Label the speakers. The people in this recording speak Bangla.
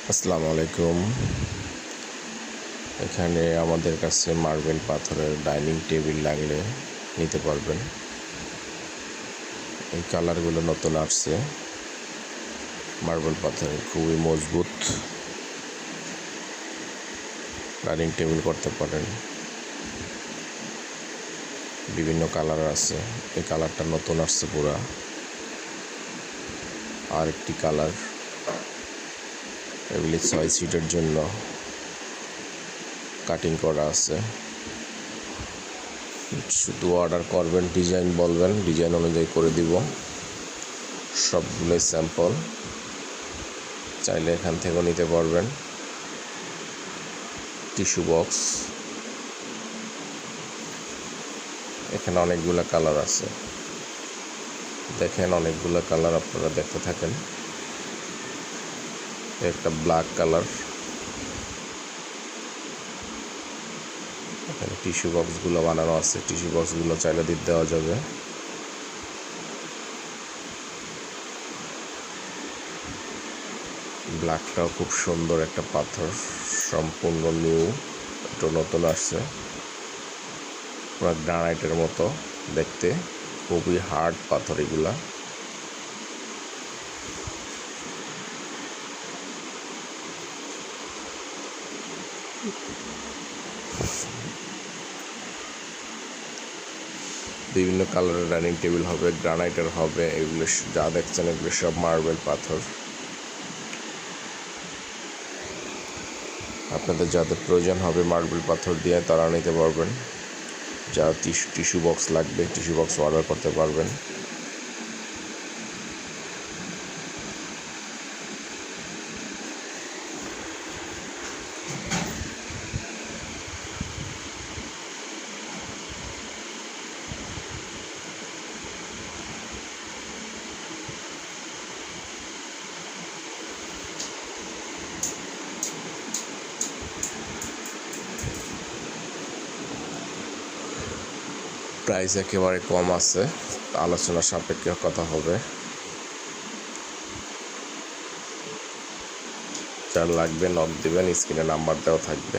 Speaker 1: আসসালামু আলাইকুম। এখানে আমাদের কাছে মার্বেল পাথরের ডাইনিং টেবিল লাগলে নিতে পারবেন। এই কালারগুলো নতুন আসছে। মার্বেল পাথরের খুবই মজবুত ডাইনিং টেবিল করতে পারেন। বিভিন্ন কালার আছে। এই কালারটা নতুন আসছে পুরা। আর একটি কালার এগুলি 6 সিটের জন্য কাটিং করা আছে। শুধু অর্ডার করবেন, ডিজাইন বলবেন, ডিজাইন অনুযায়ী করে দিব। সবগুলোই স্যাম্পল, চাইলে এখান থেকেও নিতে পারবেন। টিস্যু বক্স, এখানে অনেকগুলো কালার আছে। দেখেন, অনেকগুলো কালার আপনারা দেখতে থাকেন। একটা ব্ল্যাক কালার। এখানে টিস্যু বক্সগুলো বানানো আছে। টিস্যু বক্সগুলো চাইলে দিতে দেওয়া যাবে। ব্ল্যাকটাও খুব সুন্দর একটা পাথর, সম্পূর্ণ নিউ, একটু নতুন আসছে। পুরো গ্রানাইটের মতো দেখতে, খুবই হার্ড পাথর এগুলা। বিভিন্ন কালারের ডাইনিং টেবিল হবে, গ্রানাইটের হবে। এগুলো যা দেখছেন এগুলো সব মার্বেল পাথর। আপনাদের যাদের প্রয়োজন হবে মার্বেল পাথর দিয়ে তারা নিতে পারবেন। যা টিস্যু বক্স লাগবে, টিস্যু বক্স অর্ডার করতে পারবেন। প্রাইস একেবারে কম আছে, আলোচনা সাপেক্ষে কথা হবে। যার লাগবে নক দিবেন, স্ক্রিনে নাম্বার দেওয়া থাকবে।